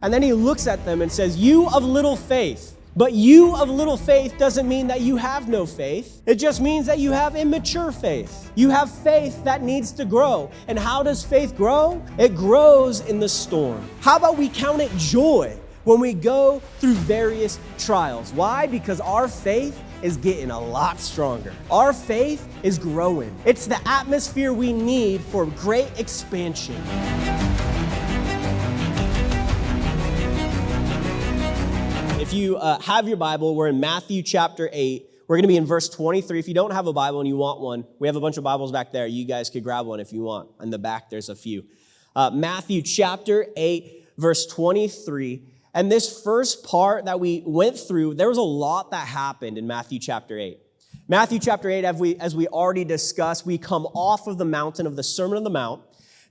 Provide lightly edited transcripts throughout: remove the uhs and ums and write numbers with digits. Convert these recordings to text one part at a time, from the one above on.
And then he looks at them and says, you of little faith. But you of little faith doesn't mean that you have no faith. It just means that you have immature faith. You have faith that needs to grow. And how does faith grow? It grows in the storm. How about we count it joy when we go through various trials? Why? Because our faith is getting a lot stronger. Our faith is growing. It's the atmosphere we need for great expansion. If you have your Bible, we're in Matthew chapter 8. We're going to be in verse 23. If you don't have a Bible and you want one, we have a bunch of Bibles back there. You guys could grab one if you want. In the back, there's a few. Matthew chapter 8, verse 23. And this first part that we went through, there was a lot that happened in Matthew chapter 8. Matthew chapter 8, as we already discussed, we come off of the mountain of the Sermon on the Mount.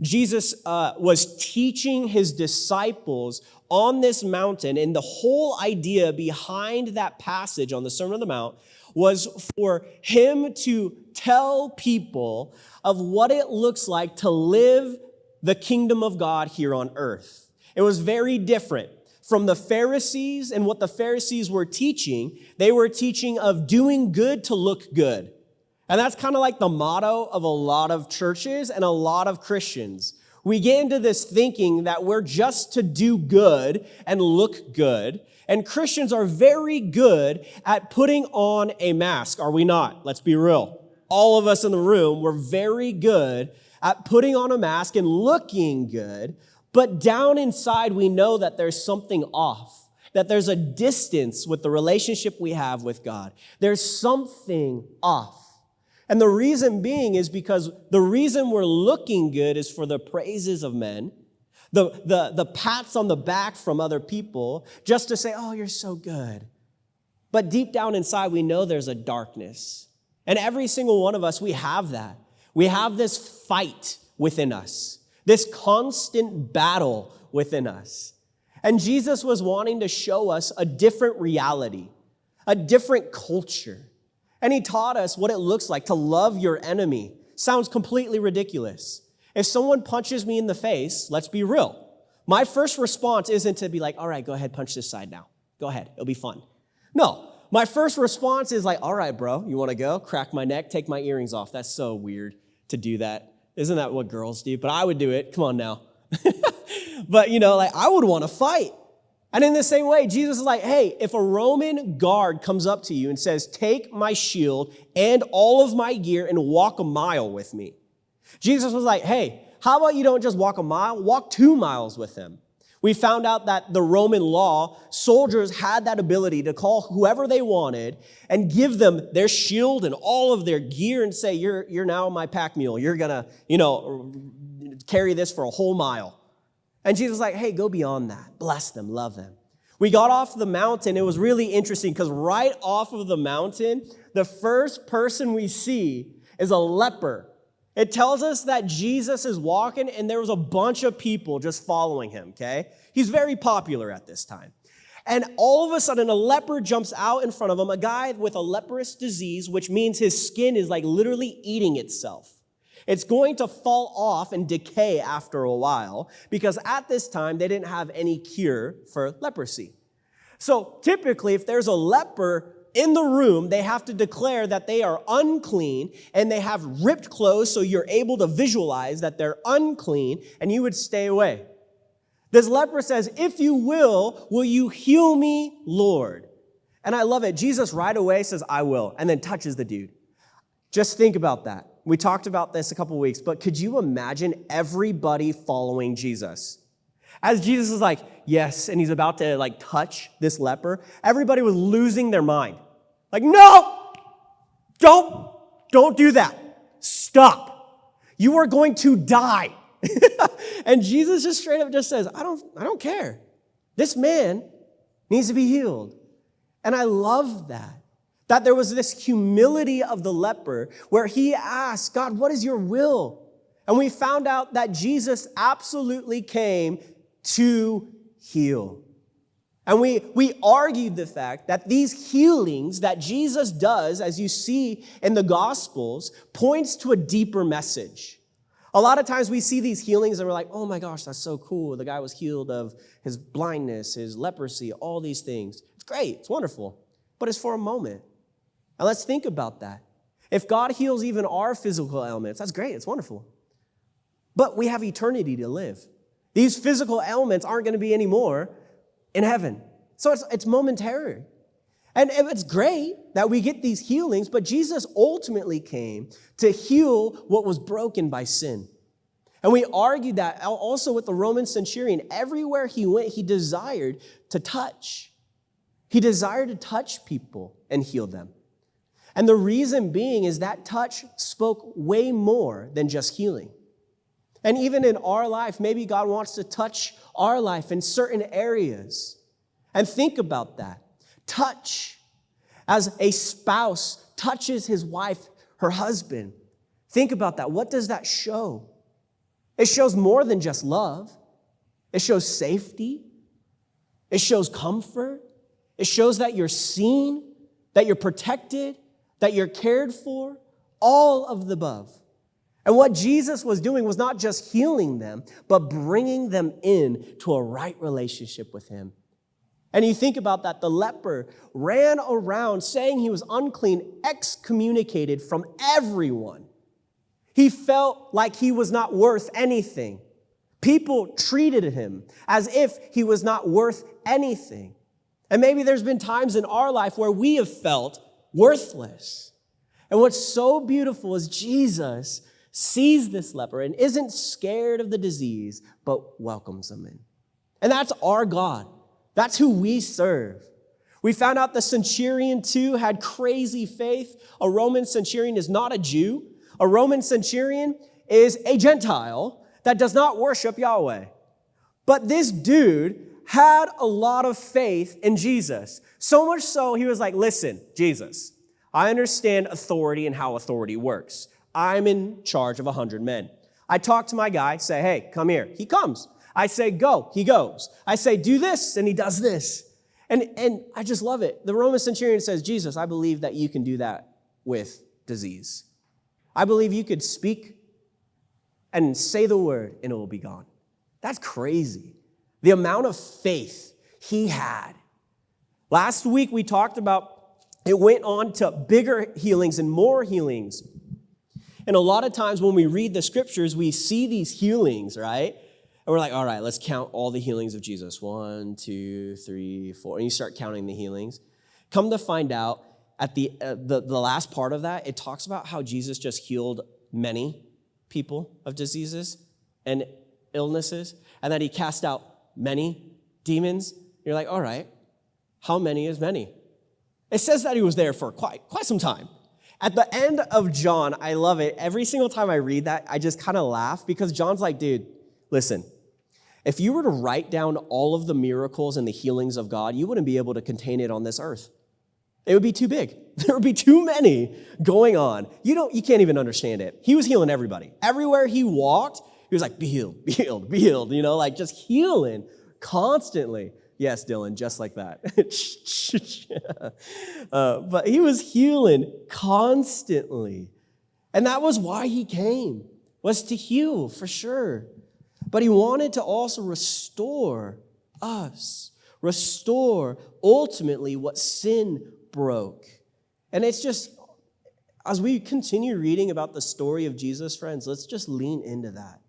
Jesus was teaching his disciples on this mountain, and the whole idea behind that passage on the Sermon on the Mount was for him to tell people of what it looks like to live the kingdom of God here on earth. It was very different from the Pharisees and what the Pharisees were teaching. They were teaching of doing good to look good. And that's kind of like the motto of a lot of churches and a lot of Christians. We get into this thinking that we're just to do good and look good. And Christians are very good at putting on a mask, are we not? Let's be real. All of us in the room, we're very good at putting on a mask and looking good. But down inside, we know that there's something off, that there's a distance with the relationship we have with God. There's something off. And the reason being is because the reason we're looking good is for the praises of men, the pats on the back from other people, just to say, oh, you're so good. But deep down inside, we know there's a darkness. And every single one of us, we have that. We have this fight within us, this constant battle within us. And Jesus was wanting to show us a different reality, a different culture. And he taught us what it looks like to love your enemy. Sounds completely ridiculous. If someone punches me in the face, let's be real. My first response isn't to be like, all right, go ahead, punch this side now. Go ahead, it'll be fun. No, my first response is like, all right, bro, you want to go? Crack my neck, take my earrings off. That's so weird to do that. Isn't that what girls do? But I would do it. Come on now. But, I would want to fight. And in the same way, Jesus is like, hey, if a Roman guard comes up to you and says, take my shield and all of my gear and walk a mile with me. Jesus was like, hey, how about you don't just walk a mile, walk 2 miles with him. We found out that the Roman law, soldiers had that ability to call whoever they wanted and give them their shield and all of their gear and say, you're now my pack mule. You're going to, carry this for a whole mile. And Jesus was like, hey, go beyond that. Bless them, love them. We got off the mountain. It was really interesting because right off of the mountain, the first person we see is a leper. It tells us that Jesus is walking and there was a bunch of people just following him, okay? He's very popular at this time. And all of a sudden, a leper jumps out in front of him, a guy with a leprous disease, which means his skin is like literally eating itself. It's going to fall off and decay after a while because at this time, they didn't have any cure for leprosy. So typically, if there's a leper in the room, they have to declare that they are unclean and they have ripped clothes so you're able to visualize that they're unclean and you would stay away. This leper says, if you will you heal me, Lord? And I love it. Jesus right away says, I will, and then touches the dude. Just think about that. We talked about this a couple of weeks, but could you imagine everybody following Jesus? As Jesus is like, yes, and he's about to touch this leper, everybody was losing their mind. Like, no, don't do that. Stop. You are going to die. And Jesus just straight up just says, I don't care. This man needs to be healed. And I love that there was this humility of the leper where he asked, God, what is your will? And we found out that Jesus absolutely came to heal. And we argued the fact that these healings that Jesus does, as you see in the Gospels, points to a deeper message. A lot of times we see these healings and we're like, oh my gosh, that's so cool. The guy was healed of his blindness, his leprosy, all these things. It's great, it's wonderful, but it's for a moment. And let's think about that. If God heals even our physical ailments, that's great, it's wonderful. But we have eternity to live. These physical ailments aren't going to be anymore in heaven. So it's momentary. And it's great that we get these healings, but Jesus ultimately came to heal what was broken by sin. And we argued that also with the Roman centurion. Everywhere he went, he desired to touch. He desired to touch people and heal them. And the reason being is that touch spoke way more than just healing. And even in our life, maybe God wants to touch our life in certain areas. And think about that. Touch. As a spouse touches his wife, her husband. Think about that. What does that show? It shows more than just love. It shows safety. It shows comfort. It shows that you're seen, that you're protected, that you're cared for, all of the above. And what Jesus was doing was not just healing them, but bringing them in to a right relationship with him. And you think about that, the leper ran around saying he was unclean, excommunicated from everyone. He felt like he was not worth anything. People treated him as if he was not worth anything. And maybe there's been times in our life where we have felt worthless. And what's so beautiful is Jesus sees this leper and isn't scared of the disease, but welcomes him in. And that's our God. That's who we serve. We found out the centurion too had crazy faith. A Roman centurion is not a Jew. A Roman centurion is a Gentile that does not worship Yahweh. But this dude had a lot of faith in Jesus. So much so, he was like, listen, Jesus, I understand authority and how authority works. I'm in charge of 100 men. I talk to my guy, say, hey, come here. He comes. I say, go. He goes. I say, do this, and he does this. And I just love it. The Roman centurion says, Jesus, I believe that you can do that with disease. I believe you could speak and say the word, and it will be gone. That's crazy. The amount of faith he had. Last week, we talked about it went on to bigger healings and more healings. And a lot of times when we read the scriptures, we see these healings, right? And we're like, all right, let's count all the healings of Jesus. 1, 2, 3, 4. And you start counting the healings. Come to find out, at the last part of that, it talks about how Jesus just healed many people of diseases and illnesses, and that he cast out many demons. You're like, all right, how many is many? It says that he was there for quite some time. At the end of John, I love it. Every single time I read that, I just kind of laugh because John's like, dude, listen, if you were to write down all of the miracles and the healings of God, you wouldn't be able to contain it on this earth. It would be too big. There would be too many going on. You can't even understand it. He was healing everybody. Everywhere he walked, he was like, be healed, be healed, be healed, like just healing constantly. Yes, Dylan, just like that. But he was healing constantly. And that was why he came, was to heal for sure. But he wanted to also restore us, restore ultimately what sin broke. And it's just, as we continue reading about the story of Jesus, friends, let's just lean into that.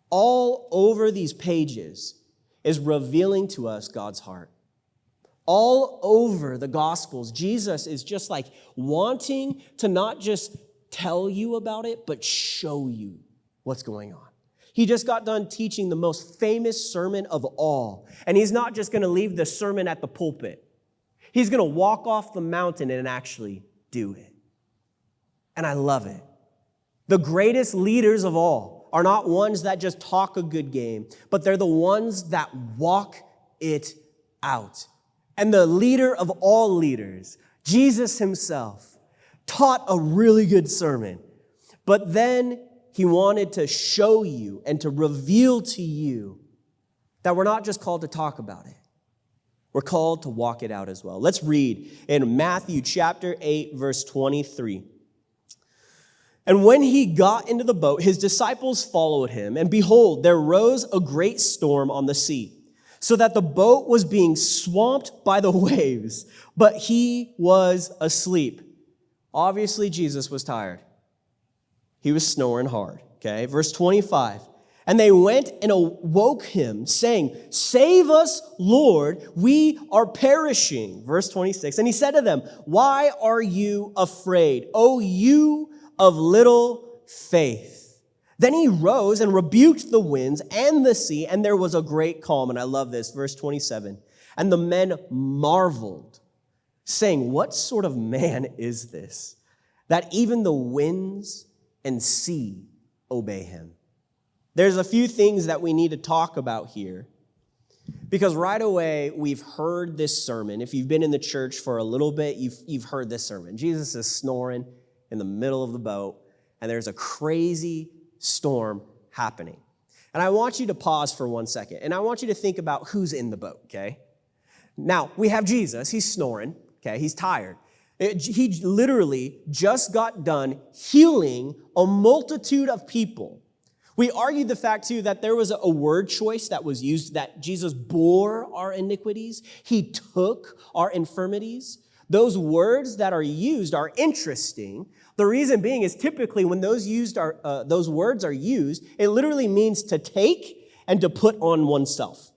All over these pages is revealing to us God's heart. All over the Gospels, Jesus is just like wanting to not just tell you about it, but show you what's going on. He just got done teaching the most famous sermon of all. And he's not just going to leave the sermon at the pulpit. He's going to walk off the mountain and actually do it. And I love it. The greatest leaders of all are not ones that just talk a good game, but they're the ones that walk it out. And the leader of all leaders, Jesus himself, taught a really good sermon, but then he wanted to show you and to reveal to you that we're not just called to talk about it. We're called to walk it out as well. Let's read in Matthew chapter 8, verse 23. And when he got into the boat, his disciples followed him, and behold, there rose a great storm on the sea, so that the boat was being swamped by the waves, but he was asleep. Obviously, Jesus was tired. He was snoring hard, okay? Verse 25, and they went and awoke him, saying, "Save us, Lord, we are perishing." Verse 26, and he said to them, "Why are you afraid, O you of little faith?" Then he rose and rebuked the winds and the sea, and there was a great calm. And I love this, verse 27. And the men marveled, saying, "What sort of man is this, that even the winds and sea obey him?" There's a few things that we need to talk about here, because right away we've heard this sermon. If you've been in the church for a little bit, you've heard this sermon. Jesus is snoring in the middle of the boat, and there's a crazy storm happening. And I want you to pause for 1 second, and I want you to think about who's in the boat, okay? Now, we have Jesus. He's snoring, okay? He's tired. He literally just got done healing a multitude of people. We argued the fact, too, that there was a word choice that was used, that Jesus bore our iniquities. He took our infirmities. Those words that are used are interesting. The reason being is typically when those words are used, it literally means to take and to put on oneself.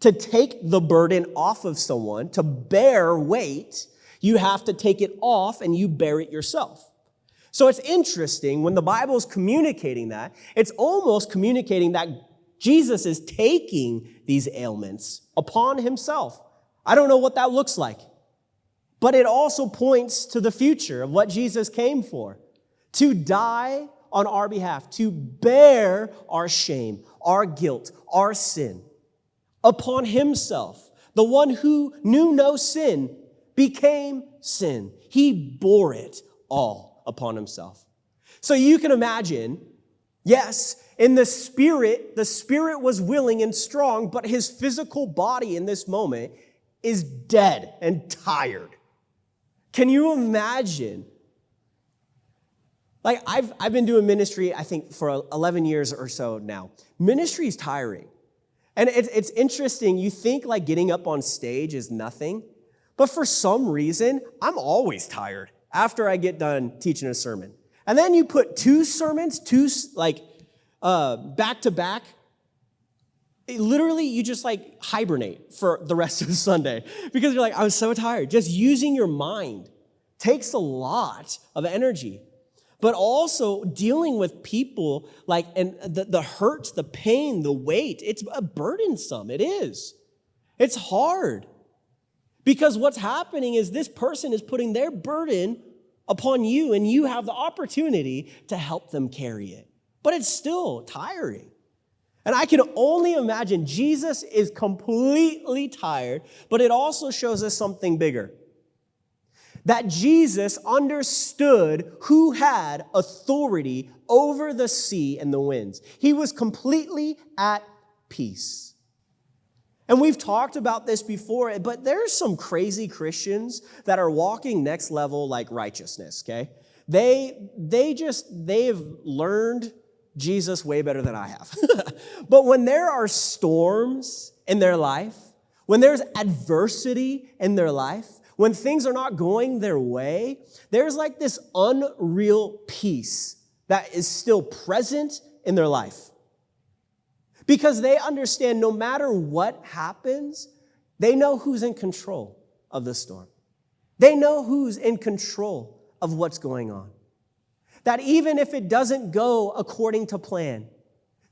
To take the burden off of someone, to bear weight, you have to take it off and you bear it yourself. So it's interesting when the Bible is communicating that, it's almost communicating that Jesus is taking these ailments upon himself. I don't know what that looks like. But it also points to the future of what Jesus came for, to die on our behalf, to bear our shame, our guilt, our sin upon himself. The one who knew no sin became sin. He bore it all upon himself. So you can imagine, yes, in the spirit was willing and strong, but his physical body in this moment is dead and tired. Can you imagine? Like, I've been doing ministry, I think, for 11 years or so now. Ministry is tiring. And it's interesting. You think, like, getting up on stage is nothing. But for some reason, I'm always tired after I get done teaching a sermon. And then you put two sermons, back to back. Literally, you just hibernate for the rest of the Sunday because you're like, I'm so tired. Just using your mind takes a lot of energy. But also dealing with people and the hurt, the pain, the weight, it's burdensome. It is. It's hard. Because what's happening is this person is putting their burden upon you, and you have the opportunity to help them carry it. But it's still tiring. And I can only imagine Jesus is completely tired, but it also shows us something bigger. That Jesus understood who had authority over the sea and the winds. He was completely at peace. And we've talked about this before, but there's some crazy Christians that are walking next level like righteousness, okay? They've learned Jesus way better than I have. But when there are storms in their life, when there's adversity in their life, when things are not going their way, there's this unreal peace that is still present in their life. Because they understand no matter what happens, they know who's in control of the storm. They know who's in control of what's going on. That even if it doesn't go according to plan,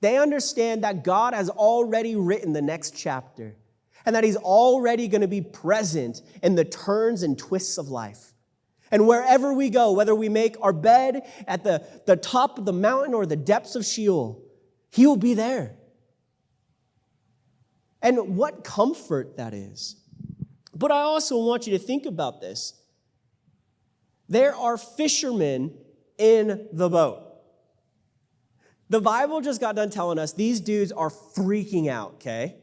they understand that God has already written the next chapter and that he's already going to be present in the turns and twists of life. And wherever we go, whether we make our bed at the top of the mountain or the depths of Sheol, he will be there. And what comfort that is. But I also want you to think about this. There are fishermen in the boat. The Bible just got done telling us these dudes are freaking out, okay?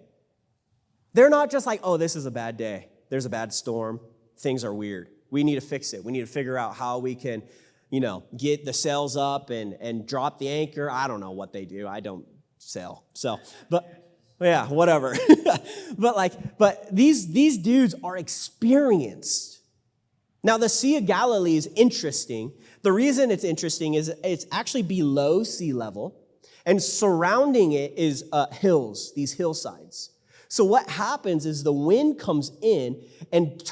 They're not just like, oh, this is a bad day. There's a bad storm. Things are weird. We need to fix it. We need to figure out how we can get the sails up and drop the anchor. I don't know what they do. I don't sail. So, but yeah, whatever. but these dudes are experienced. Now, the Sea of Galilee is interesting. The reason it's interesting is it's actually below sea level, and surrounding it is hills, these hillsides. So what happens is the wind comes in and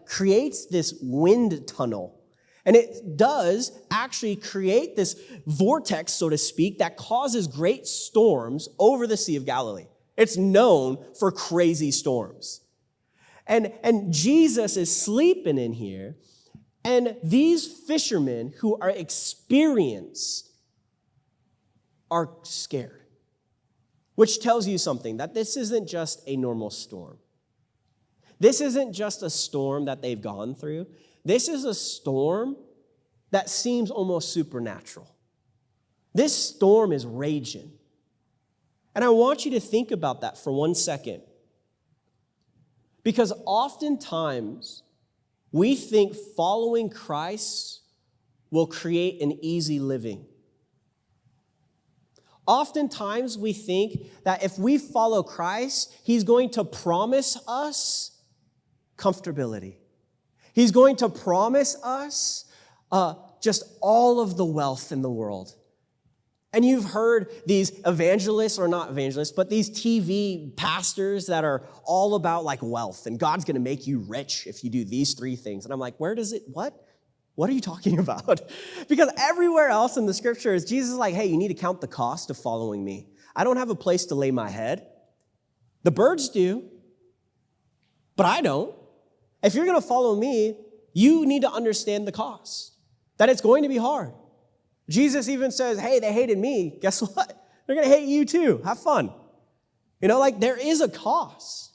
creates this wind tunnel. And it does actually create this vortex, so to speak, that causes great storms over the Sea of Galilee. It's known for crazy storms. And Jesus is sleeping in here, and these fishermen who are experienced are scared, which tells you something, that this isn't just a normal storm. This isn't just a storm that they've gone through. This is a storm that seems almost supernatural. This storm is raging. And I want you to think about that for 1 second. Because oftentimes, we think following Christ will create an easy living. Oftentimes, we think that if we follow Christ, he's going to promise us comfortability. He's going to promise us just all of the wealth in the world. And you've heard these evangelists, or not evangelists, but these TV pastors that are all about wealth, and God's going to make you rich if you do these 3 things. And I'm like, what are you talking about? Because everywhere else in the scriptures, Jesus is like, hey, you need to count the cost of following me. I don't have a place to lay my head. The birds do, but I don't. If you're going to follow me, you need to understand the cost, that it's going to be hard. Jesus even says, hey, they hated me. Guess what? They're going to hate you too. Have fun. There is a cost.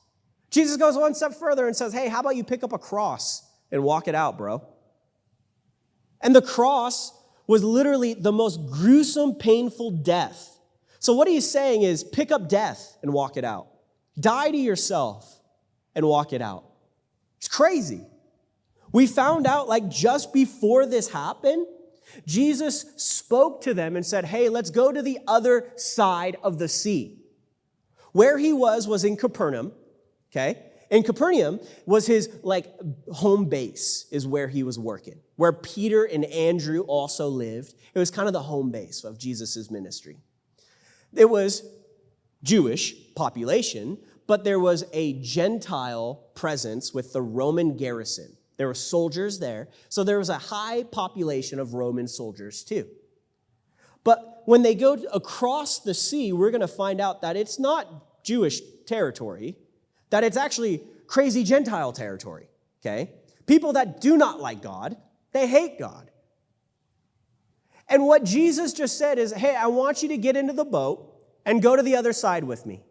Jesus goes one step further and says, hey, how about you pick up a cross and walk it out, bro? And the cross was literally the most gruesome, painful death. So what he's saying is pick up death and walk it out. Die to yourself and walk it out. It's crazy. We found out just before this happened, Jesus spoke to them and said, hey, let's go to the other side of the sea. Where he was in Capernaum, okay? And Capernaum was his home base, is where he was working, where Peter and Andrew also lived. It was kind of the home base of Jesus' ministry. It was Jewish population, but there was a Gentile presence with the Roman garrison. There were soldiers there, so there was a high population of Roman soldiers too. But when they go across the sea, we're going to find out that it's not Jewish territory, that it's actually crazy Gentile territory, okay? People that do not like God, they hate God. And what Jesus just said is, hey, I want you to get into the boat and go to the other side with me.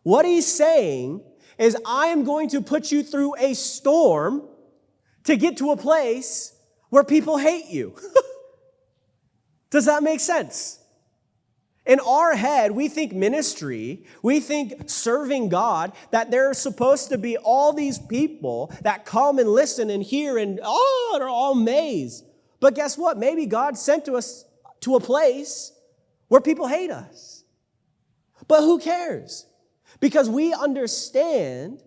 What he's saying is, I am going to put you through a storm to get to a place where people hate you. Does that make sense? In our head, we think ministry, we think serving God, that there's supposed to be all these people that come and listen and hear and, they're all amazed. But guess what? Maybe God sent us to a place where people hate us. But who cares? Because we understand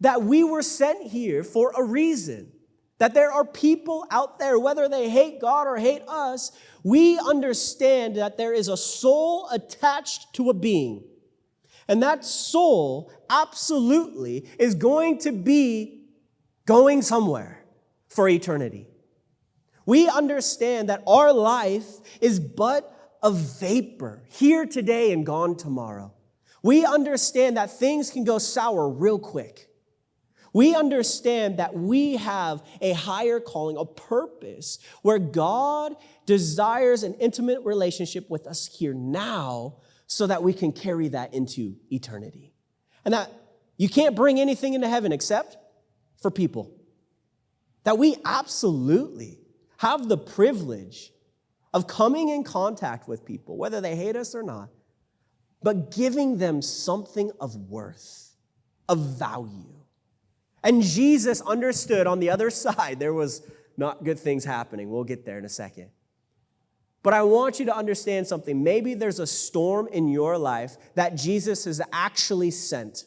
that we were sent here for a reason. That there are people out there, whether they hate God or hate us, we understand that there is a soul attached to a being. And that soul absolutely is going to be going somewhere for eternity. We understand that our life is but a vapor, here today and gone tomorrow. We understand that things can go sour real quick. We understand that we have a higher calling, a purpose, where God desires an intimate relationship with us here now so that we can carry that into eternity. And that you can't bring anything into heaven except for people. That we absolutely have the privilege of coming in contact with people, whether they hate us or not, but giving them something of worth, of value. And Jesus understood on the other side, there was not good things happening. We'll get there in a second. But I want you to understand something. Maybe there's a storm in your life that Jesus has actually sent.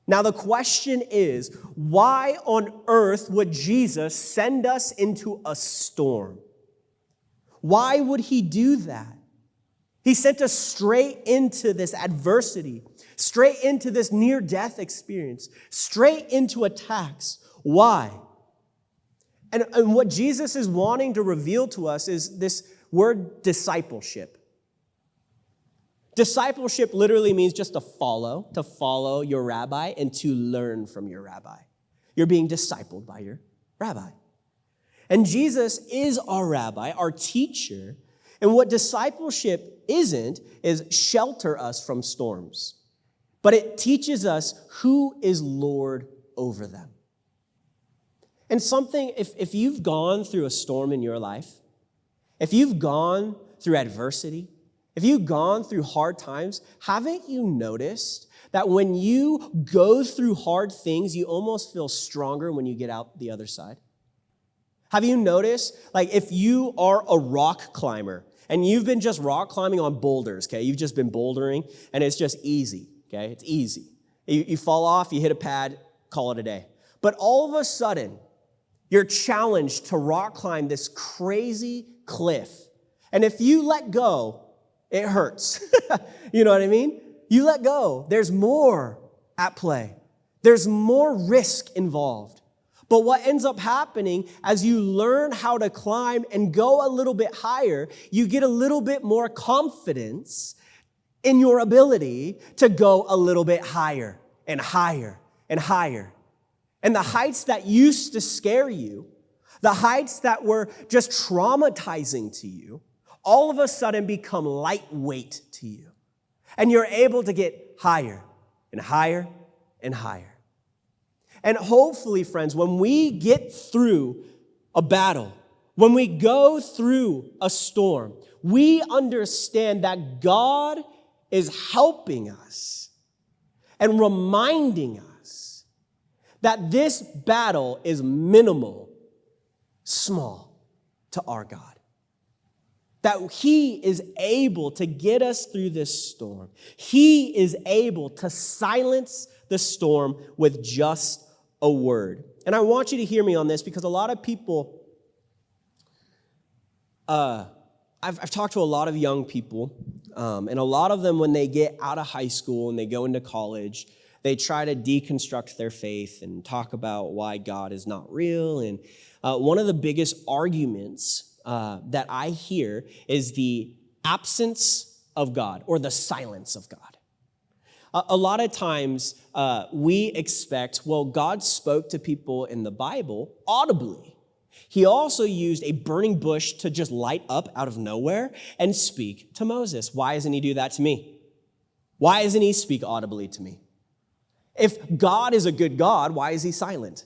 Now the question is, why on earth would Jesus send us into a storm? Why would he do that? He sent us straight into this adversity, straight into this near-death experience, straight into attacks. Why? And what Jesus is wanting to reveal to us is this word discipleship. Discipleship literally means just to follow your rabbi and to learn from your rabbi. You're being discipled by your rabbi. And Jesus is our rabbi, our teacher. And what discipleship isn't is shelter us from storms. But it teaches us who is Lord over them. And something, if you've gone through a storm in your life, if you've gone through adversity, if you've gone through hard times, haven't you noticed that when you go through hard things, you almost feel stronger when you get out the other side? Have you noticed, like if you are a rock climber and you've been just rock climbing on boulders, okay? You've just been bouldering and it's just easy, okay? It's easy. You fall off, you hit a pad, call it a day. But all of a sudden, you're challenged to rock climb this crazy cliff. And if you let go, it hurts. You know what I mean? You let go. There's more at play. There's more risk involved. But what ends up happening as you learn how to climb and go a little bit higher, you get a little bit more confidence in your ability to go a little bit higher and higher and higher. And the heights that used to scare you, the heights that were just traumatizing to you, all of a sudden become lightweight to you. And you're able to get higher and higher and higher. And hopefully, friends, when we get through a battle, when we go through a storm, we understand that God is helping us and reminding us that this battle is minimal, small to our God. That he is able to get us through this storm. He is able to silence the storm with just a word. And I want you to hear me on this because a lot of people, I've talked to a lot of young people, and a lot of them when they get out of high school and they go into college, they try to deconstruct their faith and talk about why God is not real. And one of the biggest arguments that I hear is the absence of God or the silence of God. A lot of times we expect, well, God spoke to people in the Bible audibly. He also used a burning bush to just light up out of nowhere and speak to Moses. Why doesn't he do that to me? Why doesn't he speak audibly to me? If God is a good God, why is he silent?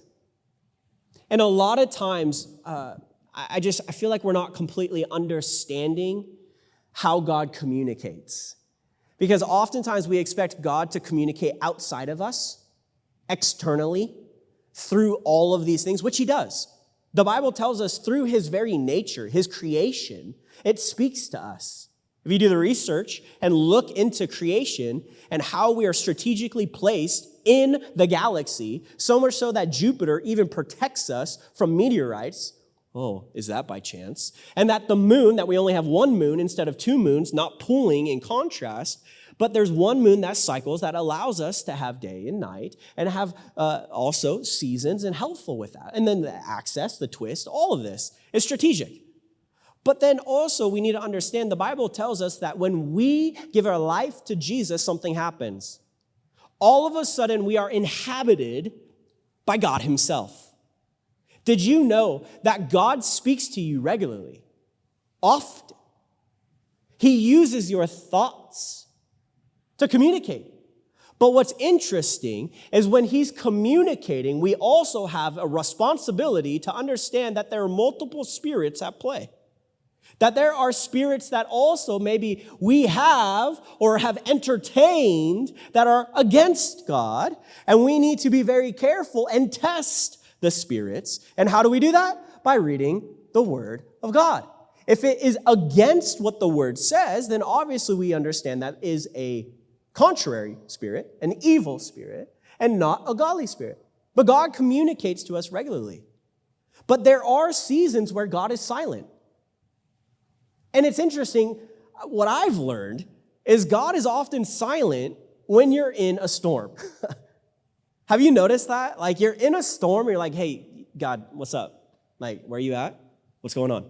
And a lot of times, I feel like we're not completely understanding how God communicates. Because oftentimes we expect God to communicate outside of us, externally, through all of these things, which he does. The Bible tells us through his very nature, his creation, it speaks to us. If you do the research and look into creation and how we are strategically placed in the galaxy, so much so that Jupiter even protects us from meteorites. Oh, is that by chance? And that the moon, that we only have one moon instead of two moons, not pooling in contrast, but there's one moon that cycles that allows us to have day and night and have also seasons and helpful with that. And then the access, the twist, all of this is strategic. But then also we need to understand the Bible tells us that when we give our life to Jesus, something happens. All of a sudden we are inhabited by God himself. Did you know that God speaks to you regularly, often? He uses your thoughts to communicate. But what's interesting is when he's communicating, we also have a responsibility to understand that there are multiple spirits at play. That there are spirits that also maybe we have or have entertained that are against God, and we need to be very careful and test the spirits. And how do we do that? By reading the Word of God. If it is against what the Word says, then obviously we understand that is a contrary spirit, an evil spirit, and not a godly spirit. But God communicates to us regularly. But there are seasons where God is silent. And it's interesting, what I've learned is God is often silent when you're in a storm. Have you noticed that? Like you're in a storm, you're like, hey, God, what's up? Like, where are you at? What's going on?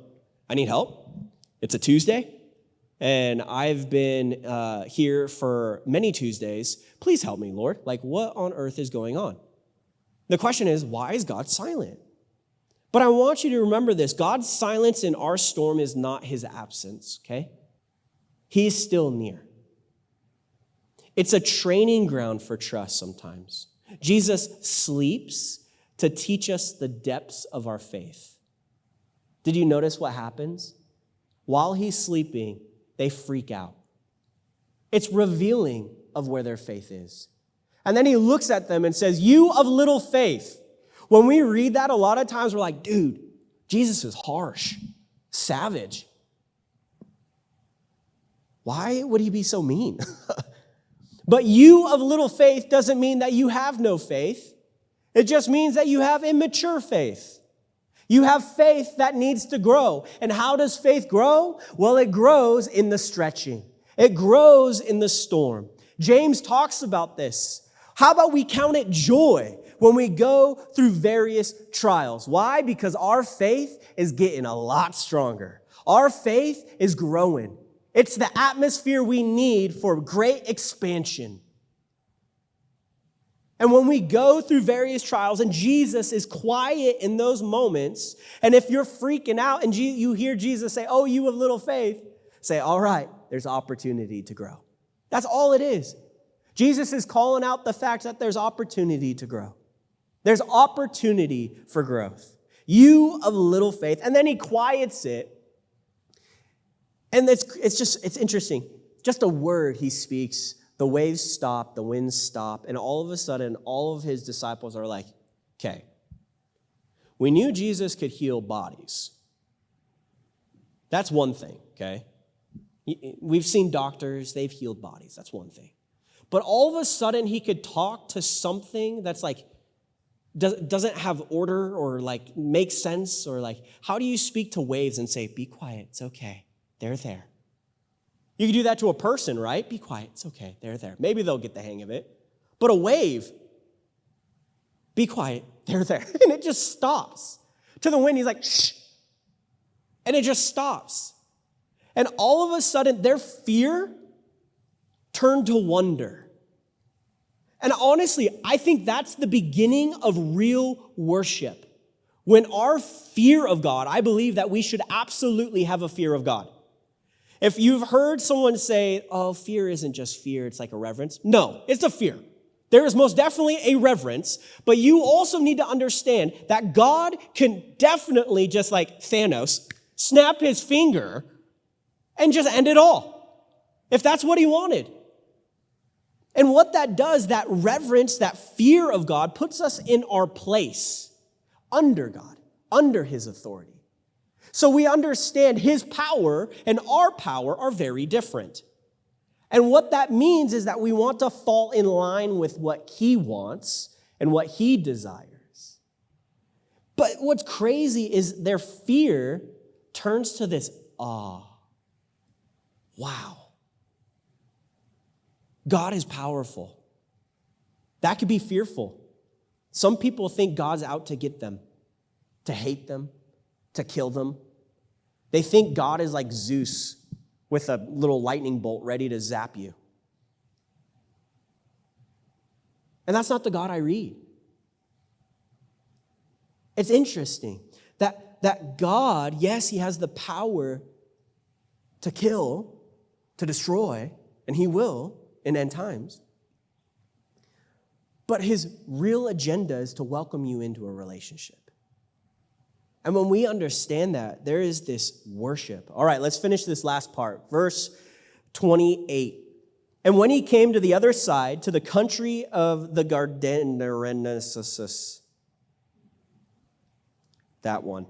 I need help. It's a Tuesday, and I've been here for many Tuesdays. Please help me, Lord. Like, what on earth is going on? The question is, why is God silent? But I want you to remember this. God's silence in our storm is not his absence, okay? He's still near. It's a training ground for trust sometimes. Jesus sleeps to teach us the depths of our faith. Did you notice what happens? While he's sleeping, they freak out. It's revealing of where their faith is. And then he looks at them and says, "You of little faith." When we read that, a lot of times we're like, dude, Jesus is harsh, savage. Why would he be so mean? But you of little faith doesn't mean that you have no faith. It just means that you have immature faith. You have faith that needs to grow. And how does faith grow? Well, it grows in the stretching. It grows in the storm. James talks about this. How about we count it joy when we go through various trials? Why? Because our faith is getting a lot stronger. Our faith is growing. It's the atmosphere we need for great expansion. And when we go through various trials and Jesus is quiet in those moments, and if you're freaking out and you hear Jesus say, "Oh, you of little faith," say, "All right, there's opportunity to grow." That's all it is. Jesus is calling out the fact that there's opportunity to grow. There's opportunity for growth. You of little faith. And then he quiets it. And it's interesting. Just a word he speaks, the waves stop, the winds stop, and all of a sudden, all of his disciples are like, okay, we knew Jesus could heal bodies. That's one thing, okay? We've seen doctors, they've healed bodies. That's one thing. But all of a sudden, he could talk to something that's like, doesn't have order or like make sense, or like, how do you speak to waves and say, "Be quiet, it's okay. They're there." You can do that to a person, right? "Be quiet, it's okay, they're there." Maybe they'll get the hang of it. But a wave, "Be quiet, they're there." And it just stops. To the wind, he's like, "Shh." And it just stops. And all of a sudden, their fear turned to wonder. And honestly, I think that's the beginning of real worship. When our fear of God, I believe that we should absolutely have a fear of God. If you've heard someone say, "Oh, fear isn't just fear, it's like a reverence." No, it's a fear. There is most definitely a reverence, but you also need to understand that God can definitely, just like Thanos, snap his finger and just end it all, if that's what he wanted. And what that does, that reverence, that fear of God, puts us in our place under God, under his authority. So we understand his power and our power are very different. And what that means is that we want to fall in line with what he wants and what he desires. But what's crazy is their fear turns to this awe. Wow. God is powerful. That could be fearful. Some people think God's out to get them, to hate them, to kill them. They think God is like Zeus with a little lightning bolt ready to zap you. And that's not the God I read. It's interesting that God, yes, he has the power to kill, to destroy, and he will in end times. But his real agenda is to welcome you into a relationship. And when we understand that, there is this worship. All right, let's finish this last part. Verse 28. "And when he came to the other side, to the country of the Gadarenes," That one.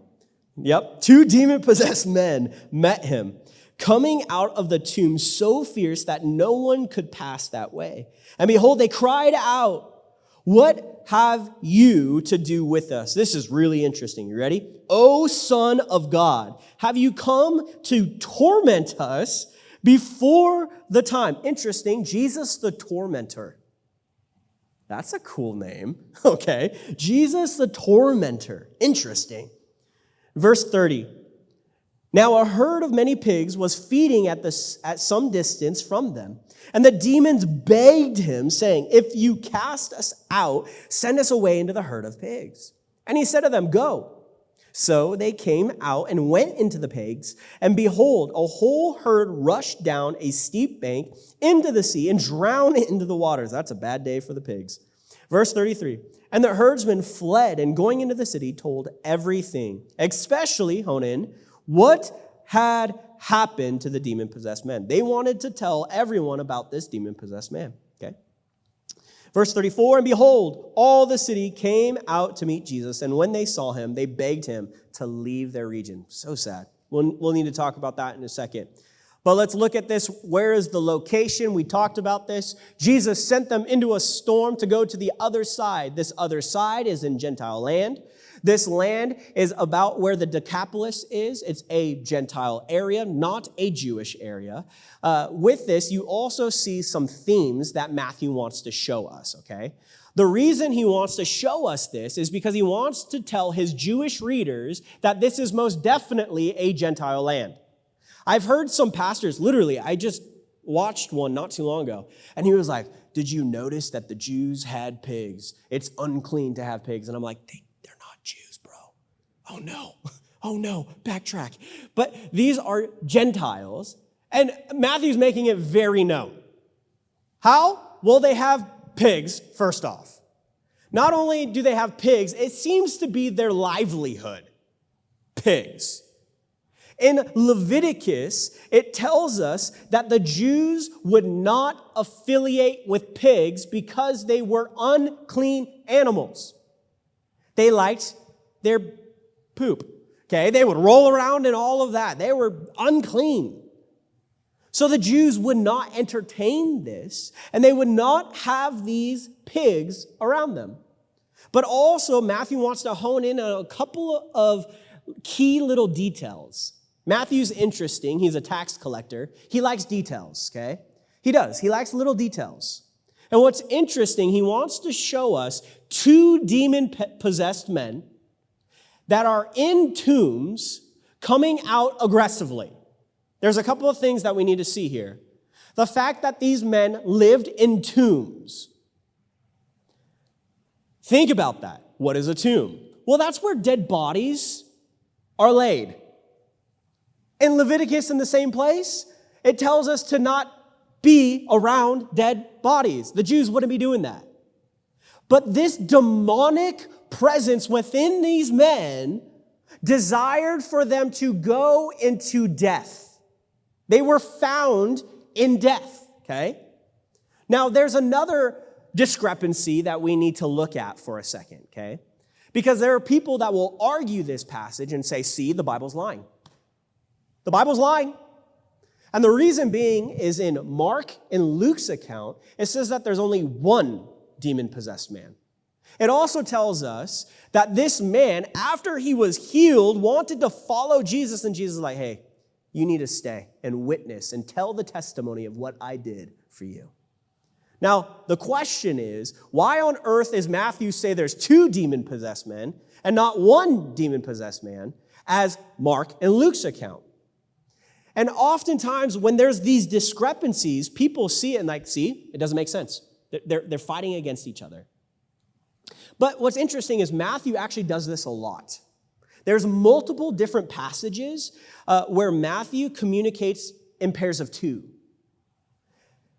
Yep. 2 demon-possessed men met him, coming out of the tomb so fierce that no one could pass that way. And behold, they cried out, "What have you to do with us?" This is really interesting. You ready? "O Son of God, have you come to torment us before the time?" Interesting. Jesus the tormentor. That's a cool name. Okay. Jesus the tormentor. Interesting. Verse 30. "Now a herd of many pigs was feeding at some distance from them. And the demons begged him, saying, 'If you cast us out, send us away into the herd of pigs.' And he said to them, 'Go.' So they came out and went into the pigs, and behold, a whole herd rushed down a steep bank into the sea and drowned into the waters." That's a bad day for the pigs. Verse 33, "And the herdsmen fled, and going into the city told everything, especially," hone in, "what had happened to the demon-possessed men." They wanted to tell everyone about this demon-possessed man, okay? Verse 34, "And behold, all the city came out to meet Jesus, and when they saw him, they begged him to leave their region." So sad. We'll need to talk about that in a second. But let's look at this. Where is the location? We talked about this. Jesus sent them into a storm to go to the other side. This other side is in Gentile land. This land is about where the Decapolis is. It's a Gentile area, not a Jewish area. With this, you also see some themes that Matthew wants to show us, okay? The reason he wants to show us this is because he wants to tell his Jewish readers that this is most definitely a Gentile land. I've heard some pastors, literally, I just watched one not too long ago, and he was like, "Did you notice that the Jews had pigs? It's unclean to have pigs." And I'm like, they're not Jews, bro. Oh no, backtrack. But these are Gentiles, and Matthew's making it very known. How? Well, they have pigs, first off. Not only do they have pigs, it seems to be their livelihood. Pigs. In Leviticus, it tells us that the Jews would not affiliate with pigs because they were unclean animals. They liked their poop, okay? They would roll around and all of that. They were unclean. So the Jews would not entertain this, and they would not have these pigs around them. But also, Matthew wants to hone in on a couple of key little details. Matthew's interesting. He's a tax collector. He likes details, okay? He does. He likes little details. And what's interesting, he wants to show us 2 demon-possessed men that are in tombs coming out aggressively. There's a couple of things that we need to see here. The fact that these men lived in tombs. Think about that. What is a tomb? Well, that's where dead bodies are laid. In Leviticus, in the same place, it tells us to not be around dead bodies. The Jews wouldn't be doing that. But this demonic presence within these men desired for them to go into death. They were found in death, okay? Now, there's another discrepancy that we need to look at for a second, okay? Because there are people that will argue this passage and say, see, the Bible's lying. The Bible's lying. And the reason being is in Mark and Luke's account, it says that there's only one demon-possessed man. It also tells us that this man, after he was healed, wanted to follow Jesus, and Jesus is like, hey, you need to stay and witness and tell the testimony of what I did for you. Now, the question is, why on earth is Matthew say there's 2 demon-possessed men and not one demon-possessed man as Mark and Luke's account? And oftentimes, when there's these discrepancies, people see it and like, see, it doesn't make sense. They're fighting against each other. But what's interesting is Matthew actually does this a lot. There's multiple different passages where Matthew communicates in pairs of 2.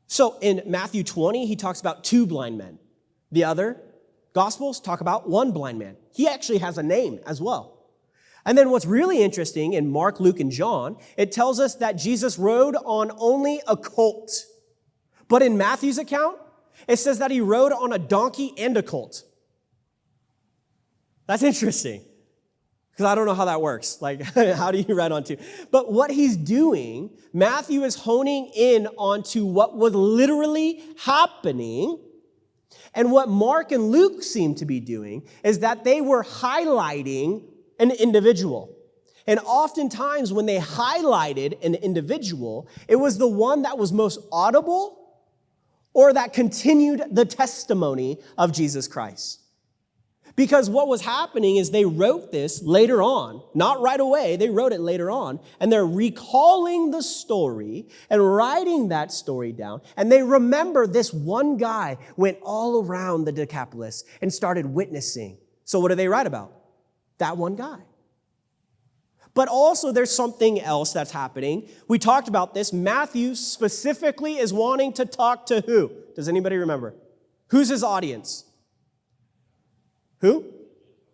So in Matthew 20, he talks about 2 blind men. The other Gospels talk about 1 blind man. He actually has a name as well. And then what's really interesting in Mark, Luke, and John, it tells us that Jesus rode on only a colt. But in Matthew's account, it says that he rode on a donkey and a colt. That's interesting. Because I don't know how that works. Like, how do you write on two? But what he's doing, Matthew is honing in onto what was literally happening. And what Mark and Luke seem to be doing is that they were highlighting an individual. And oftentimes when they highlighted an individual, it was the one that was most audible or that continued the testimony of Jesus Christ. Because what was happening is they wrote this later on, not right away, they wrote it later on, and they're recalling the story and writing that story down. And they remember this one guy went all around the Decapolis and started witnessing. So what do they write about? That one guy. But also there's something else that's happening. We talked about this. Matthew specifically is wanting to talk to who? Does anybody remember? Who's his audience? Who?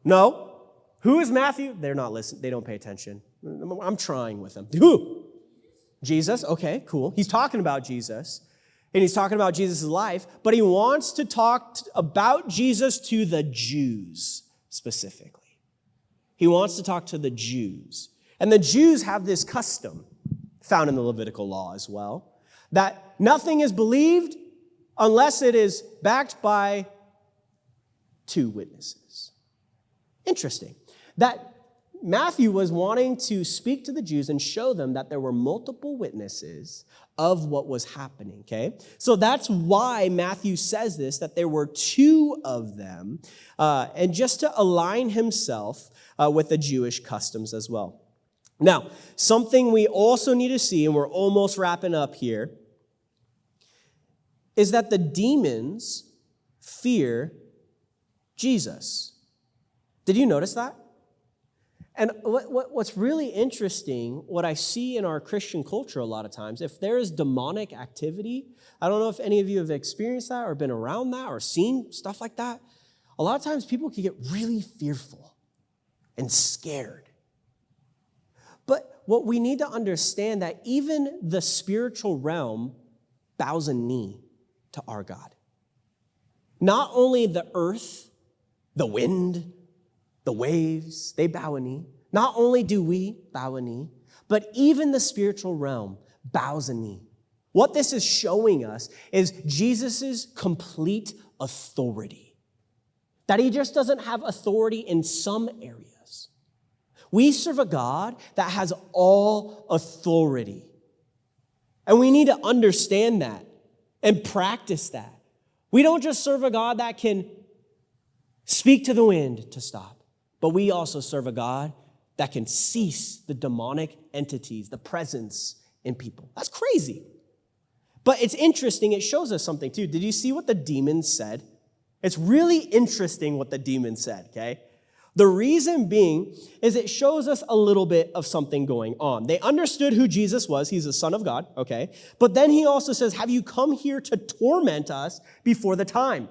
No. Who is Matthew? They're not listening. They don't pay attention. I'm trying with them. Who? Jesus. Okay, cool. He's talking about Jesus. And he's talking about Jesus' life. But he wants to talk about Jesus to the Jews specifically. He wants to talk to the Jews. And the Jews have this custom, found in the Levitical law as well, that nothing is believed unless it is backed by two witnesses. Interesting. That Matthew was wanting to speak to the Jews and show them that there were multiple witnesses of what was happening, okay? So that's why Matthew says this, that there were two of them, and just to align himself with the Jewish customs as well. Now, something we also need to see, and we're almost wrapping up here, is that the demons fear Jesus. Did you notice that? And what's really interesting, what I see in our Christian culture a lot of times, if there is demonic activity, I don't know if any of you have experienced that or been around that or seen stuff like that. A lot of times people can get really fearful and scared. But what we need to understand that even the spiritual realm bows a knee to our God. Not only the earth, the wind, the waves, they bow a knee. Not only do we bow a knee, but even the spiritual realm bows a knee. What this is showing us is Jesus' complete authority. That he just doesn't have authority in some areas. We serve a God that has all authority. And we need to understand that and practice that. We don't just serve a God that can speak to the wind to stop, but we also serve a God that can cease the demonic entities, the presence in people. That's crazy. But it's interesting. It shows us something too. Did you see what the demons said? It's really interesting what the demons said, okay? The reason being is it shows us a little bit of something going on. They understood who Jesus was. He's the Son of God, okay? But then he also says, have you come here to torment us before the time?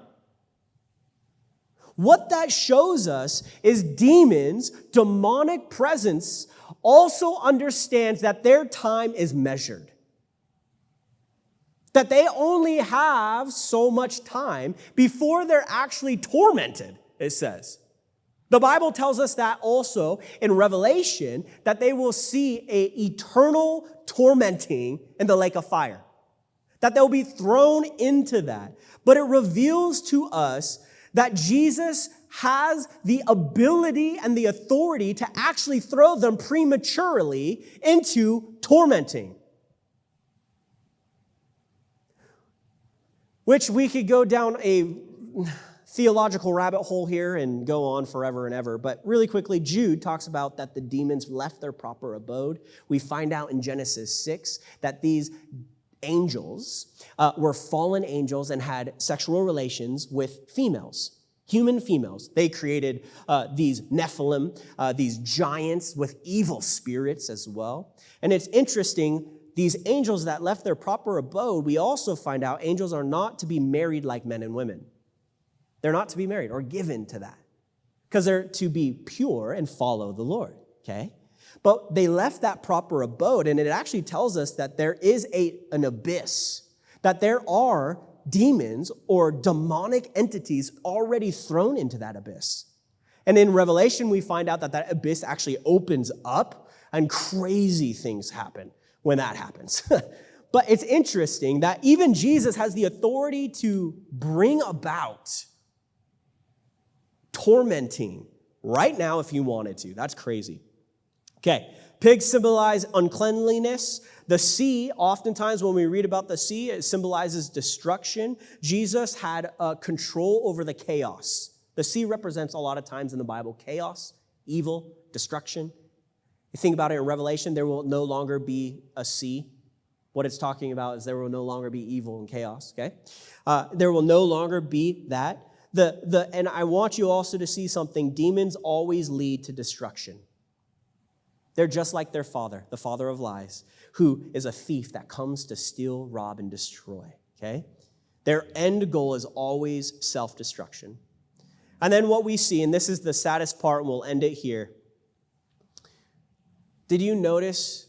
What that shows us is demons, demonic presence, also understands that their time is measured. That they only have so much time before they're actually tormented, it says. The Bible tells us that also in Revelation, that they will see an eternal tormenting in the lake of fire. That they'll be thrown into that. But it reveals to us that Jesus has the ability and the authority to actually throw them prematurely into tormenting. Which we could go down a theological rabbit hole here and go on forever and ever. But really quickly, Jude talks about that the demons left their proper abode. We find out in Genesis 6 that these angels were fallen angels and had sexual relations with females, human females. They created these Nephilim, these giants with evil spirits as well. And it's interesting, these angels that left their proper abode, we also find out angels are not to be married like men and women. They're not to be married or given to that because they're to be pure and follow the Lord, okay? But they left that proper abode, and it actually tells us that there is an abyss, that there are demons or demonic entities already thrown into that abyss. And in Revelation, we find out that that abyss actually opens up and crazy things happen when that happens. But it's interesting that even Jesus has the authority to bring about tormenting right now if he wanted to. That's crazy. Okay, pigs symbolize uncleanliness. The sea, oftentimes when we read about the sea, it symbolizes destruction. Jesus had control over the chaos. The sea represents a lot of times in the Bible chaos, evil, destruction. You think about it in Revelation, there will no longer be a sea. What it's talking about is there will no longer be evil and chaos, okay? There will no longer be that. And I want you also to see something. Demons always lead to destruction. They're just like their father, the father of lies, who is a thief that comes to steal, rob, and destroy, okay? Their end goal is always self-destruction. And then what we see, and this is the saddest part, and we'll end it here. Did you notice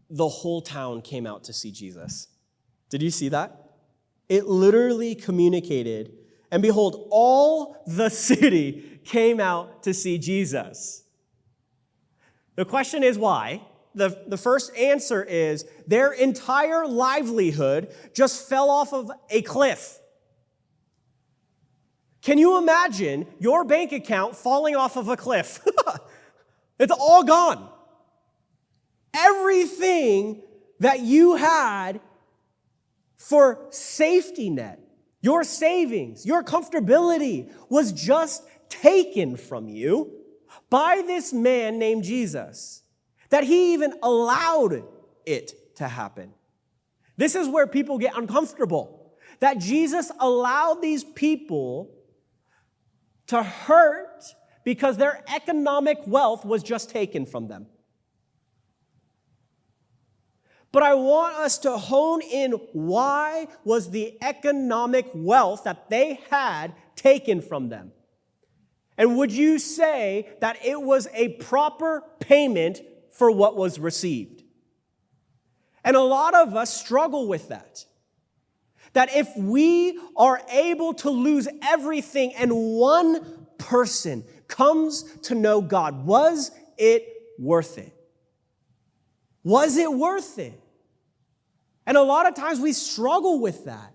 the whole town came out to see Jesus? Did you see that? It literally communicated, and behold, all the city came out to see Jesus. The question is why? The first answer is their entire livelihood just fell off of a cliff. Can you imagine your bank account falling off of a cliff? It's all gone. Everything that you had for safety net, your savings, your comfortability was just taken from you by this man named Jesus, that he even allowed it to happen. This is where people get uncomfortable, that Jesus allowed these people to hurt because their economic wealth was just taken from them. But I want us to hone in, why was the economic wealth that they had taken from them? And would you say that it was a proper payment for what was received? And a lot of us struggle with that. That if we are able to lose everything and one person comes to know God, was it worth it? Was it worth it? And a lot of times we struggle with that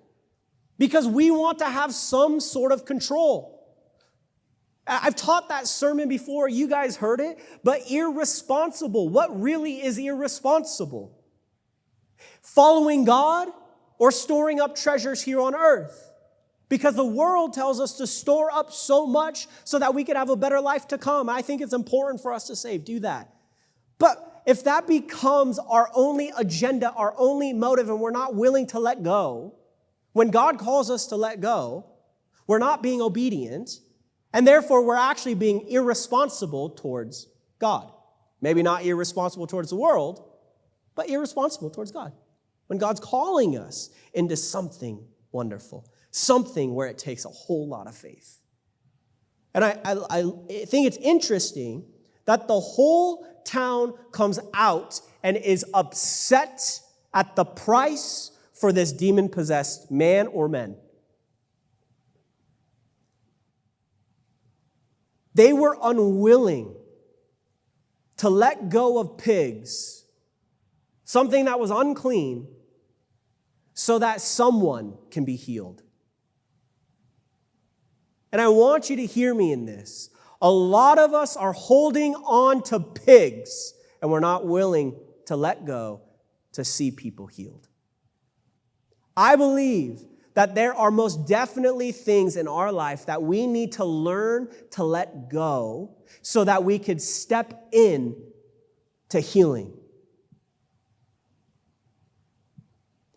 because we want to have some sort of control. I've taught that sermon before. You guys heard it. But irresponsible. What really is irresponsible? Following God or storing up treasures here on earth? Because the world tells us to store up so much so that we could have a better life to come. I think it's important for us to save. Do that. But if that becomes our only agenda, our only motive, and we're not willing to let go, when God calls us to let go, we're not being obedient, and therefore we're actually being irresponsible towards God. Maybe not irresponsible towards the world, but irresponsible towards God. When God's calling us into something wonderful, something where it takes a whole lot of faith. And I think it's interesting that the whole town comes out and is upset at the price for this demon-possessed man or men. They were unwilling to let go of pigs, something that was unclean, so that someone can be healed. And I want you to hear me in this. A lot of us are holding on to pigs, and we're not willing to let go to see people healed. I believe that there are most definitely things in our life that we need to learn to let go so that we could step in to healing.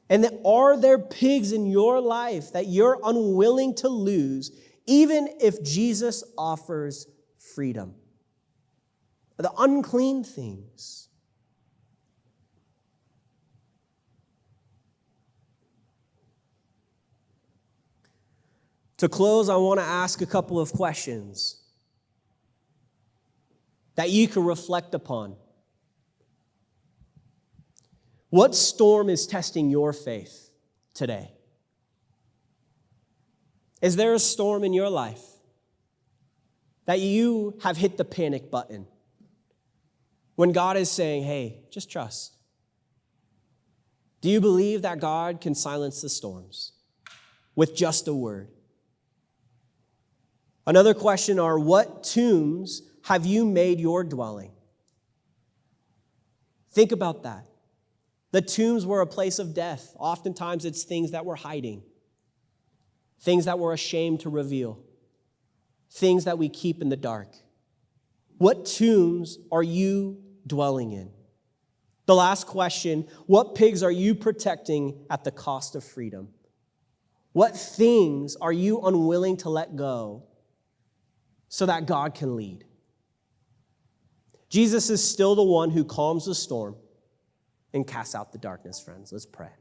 And are there pigs in your life that you're unwilling to lose, even if Jesus offers freedom? The unclean things. To close, I want to ask a couple of questions that you can reflect upon. What storm is testing your faith today? Is there a storm in your life? that you have hit the panic button when God is saying, hey, just trust? Do you believe that God can silence the storms with just a word? Another question are, what tombs have you made your dwelling? Think about that. The tombs were a place of death. Oftentimes it's things that we're hiding, things that we're ashamed to reveal, things that we keep in the dark. What tombs are you dwelling in? The last question, what pigs are you protecting at the cost of freedom? What things are you unwilling to let go so that God can lead? Jesus is still the one who calms the storm and casts out the darkness, friends. Let's pray.